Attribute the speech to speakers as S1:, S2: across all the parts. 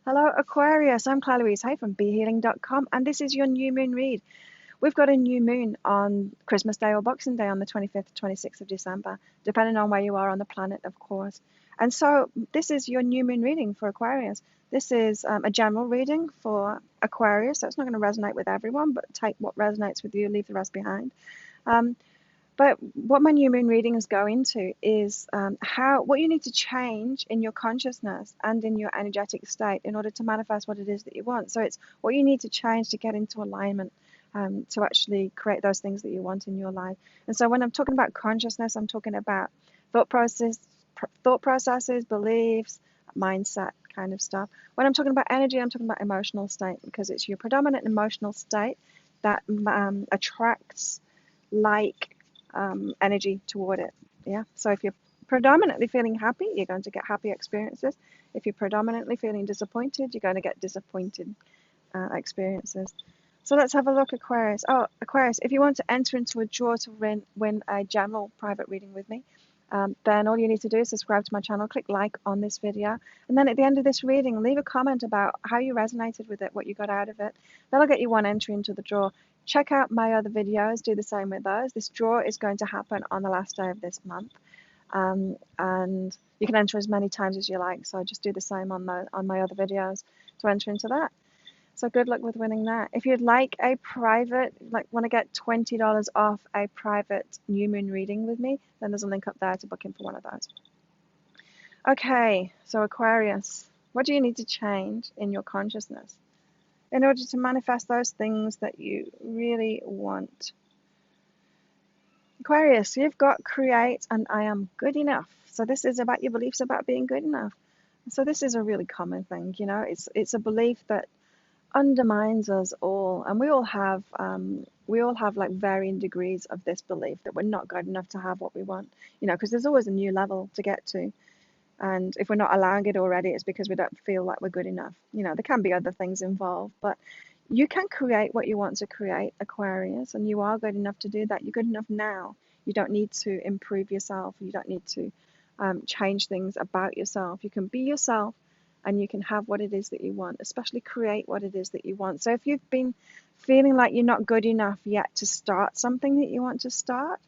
S1: Hello, Aquarius. I'm Claire Louise Hay from BeHealing.com, and this is your new moon read. We've got a new moon on Christmas Day or Boxing Day on the 25th, 26th of December, depending on where you are on the planet, of course. And so this is your new moon reading for Aquarius. This is a general reading for Aquarius, so it's not going to resonate with everyone, but take what resonates with you, leave the rest behind. Um, but what my new moon readings go into is what you need to change in your consciousness and in your energetic state in order to manifest what it is that you want. So it's what you need to change to get into alignment, to actually create those things that you want in your life. And so when I'm talking about consciousness, I'm talking about thought processes, beliefs, mindset kind of stuff. When I'm talking about energy, I'm talking about emotional state, because it's your predominant emotional state that attracts like energy toward it. Yeah. So if you're predominantly feeling happy, you're going to get happy experiences. If you're predominantly feeling disappointed, you're going to get disappointed experiences. So let's have a look, Aquarius. Oh, Aquarius, if you want to enter into a draw to win a general private reading with me, then all you need to do is subscribe to my channel, click like on this video, and then at the end of this reading, leave a comment about how you resonated with it, what you got out of it. That'll get you one entry into the draw. Check out my other videos, do the same with those. This draw is going to happen on the last day of this month, and you can enter as many times as you like, so just do the same on my other videos to enter into that. So good luck with winning that. If you'd like a private, want to get $20 off a private new moon reading with me, then there's a link up there to book in for one of those. Okay, so Aquarius, what do you need to change in your consciousness in order to manifest those things that you really want? Aquarius, you've got create and I am good enough. So this is about your beliefs about being good enough. So this is a really common thing, it's a belief that undermines us all, and we all have like varying degrees of this belief that we're not good enough to have what we want, because there's always a new level to get to, and if we're not allowing it already, it's because we don't feel like we're good enough. There can be other things involved, but you can create what you want to create, Aquarius, and you are good enough to do that. You're good enough now. You don't need to improve yourself. You don't need to change things about yourself. You can be yourself, and you can have what it is that you want, especially create what it is that you want. So if you've been feeling like you're not good enough yet to start something that you want to start,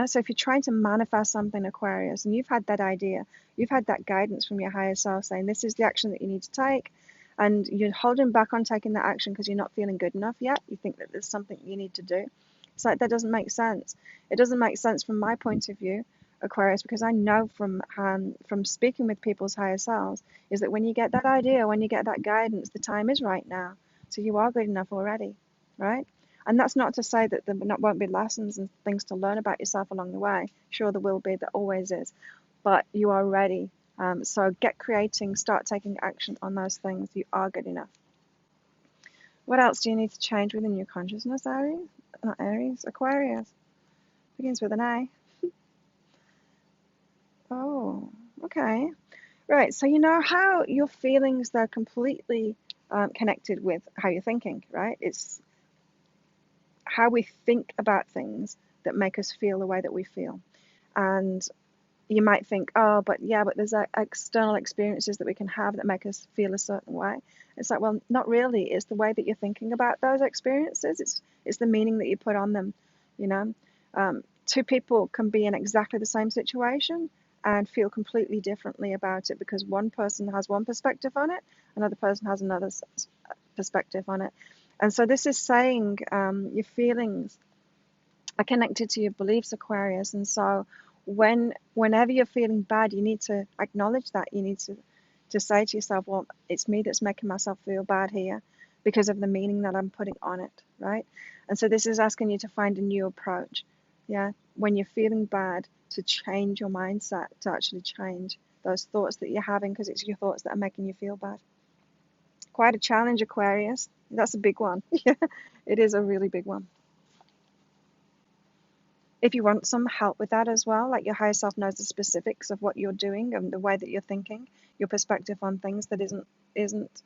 S1: so if you're trying to manifest something, Aquarius, and you've had that idea, you've had that guidance from your higher self saying this is the action that you need to take, and you're holding back on taking that action because you're not feeling good enough yet, you think that there's something you need to do. It's like, that doesn't make sense. It doesn't make sense from my point of view, Aquarius, because I know from speaking with people's higher selves is that when you get that idea, when you get that guidance, the time is right now. So you are good enough already, right? And that's not to say that there won't be lessons and things to learn about yourself along the way. Sure, there will be, there always is. But you are ready. So get creating, start taking action on those things. You are good enough. What else do you need to change within your consciousness, Aries? Not Aries, Aquarius. Begins with an A. Oh, okay. Right, so you know how your feelings, they're completely connected with how you're thinking, right? It's how we think about things that make us feel the way that we feel. And you might think, oh, but there's external experiences that we can have that make us feel a certain way. It's like, well, not really. It's the way that you're thinking about those experiences. It's the meaning that you put on them, Two people can be in exactly the same situation and feel completely differently about it because one person has one perspective on it, another person has another perspective on it. And so this is saying your feelings are connected to your beliefs, Aquarius. And so whenever you're feeling bad, you need to acknowledge that. You need to say to yourself, well, it's me that's making myself feel bad here because of the meaning that I'm putting on it, right? And so this is asking you to find a new approach. Yeah, when you're feeling bad, to change your mindset, to actually change those thoughts that you're having, because it's your thoughts that are making you feel bad. Quite a challenge, Aquarius. That's a big one. Yeah, it is a really big one. If you want some help with that as well, like your higher self knows the specifics of what you're doing and the way that you're thinking, your perspective on things that isn't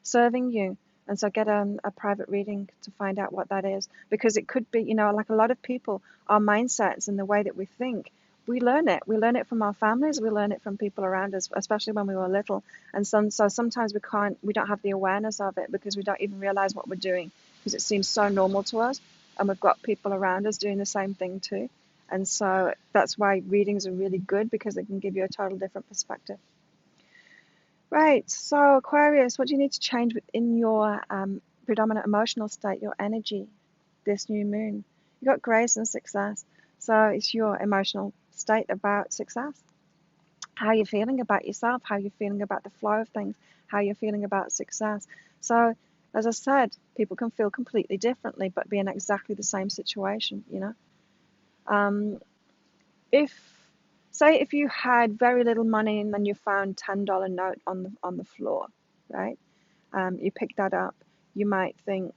S1: serving you. And so get a private reading to find out what that is, because it could be, like a lot of people, our mindsets and the way that we think, we learn it. We learn it from our families. We learn it from people around us, especially when we were little. And so sometimes we don't have the awareness of it because we don't even realize what we're doing because it seems so normal to us. And we've got people around us doing the same thing too. And so that's why readings are really good because they can give you a total different perspective. Right. So Aquarius, what do you need to change within your predominant emotional state, your energy, this new moon? You got grace and success. So it's your emotional state about success. How you're feeling about yourself, how you're feeling about the flow of things, how you're feeling about success. So, as I said, people can feel completely differently, but be in exactly the same situation, you know. If, say, if you had very little money and then you found $10 note on the floor, right? You pick that up. You might think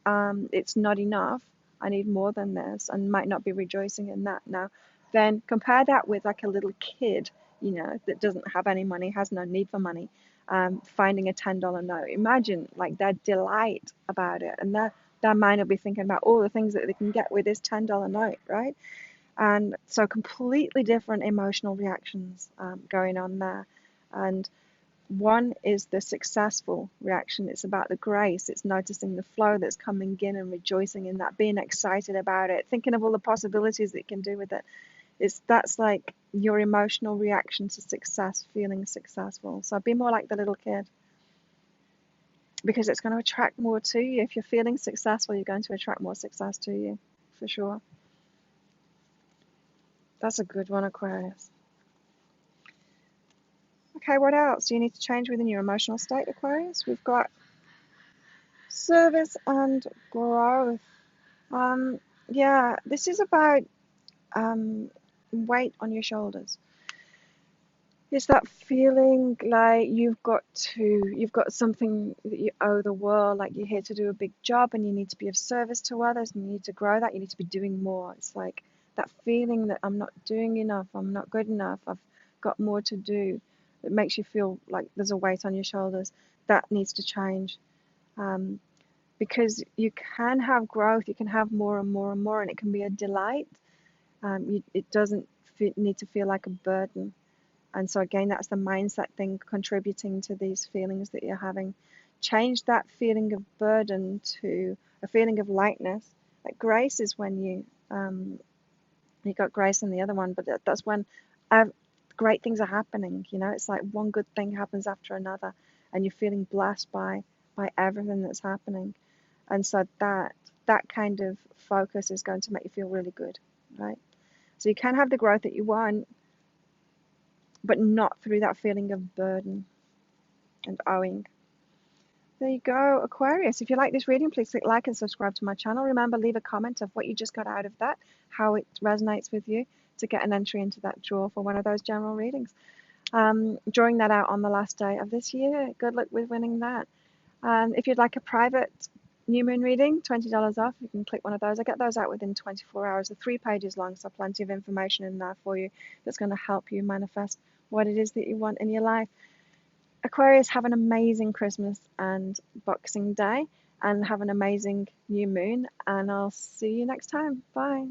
S1: it's not enough. I need more than this, and might not be rejoicing in that. Now, then compare that with like a little kid, you know, that doesn't have any money, has no need for money, finding a $10 note. Imagine like their delight about it, and their mind will be thinking about all the things that they can get with this $10 note, right? And so completely different emotional reactions going on there. And one is the successful reaction. It's about the grace. It's noticing the flow that's coming in and rejoicing in that, being excited about it, thinking of all the possibilities that you can do with it. That's like your emotional reaction to success, feeling successful. So be more like the little kid because it's going to attract more to you. If you're feeling successful, you're going to attract more success to you, for sure. That's a good one, Aquarius. Okay, what else do you need to change within your emotional state, Aquarius? We've got service and growth. Yeah, this is about weight on your shoulders. It's that feeling like you've got something that you owe the world, like you're here to do a big job and you need to be of service to others and you need to grow that, you need to be doing more. It's like that feeling that I'm not doing enough, I'm not good enough, I've got more to do. It makes you feel like there's a weight on your shoulders. That needs to change. Because you can have growth, you can have more and more and more, and it can be a delight. It doesn't need to feel like a burden. And so again, that's the mindset thing contributing to these feelings that you're having. Change that feeling of burden to a feeling of lightness. Like grace is when you got grace in the other one, but that's when great things are happening. You know, it's like one good thing happens after another, and you're feeling blessed by everything that's happening. And so that kind of focus is going to make you feel really good, right? So you can have the growth that you want, but not through that feeling of burden and owing. There you go, Aquarius. If you like this reading, please click like and subscribe to my channel. Remember, leave a comment of what you just got out of that, how it resonates with you, to get an entry into that draw for one of those general readings. Drawing that out on the last day of this year. Good luck with winning that. If you'd like a private new moon reading, $20 off, you can click one of those. I get those out within 24 hours. They're 3 pages long, so plenty of information in there for you that's going to help you manifest what it is that you want in your life. Aquarius, have an amazing Christmas and Boxing Day, and have an amazing new moon, and I'll see you next time. Bye.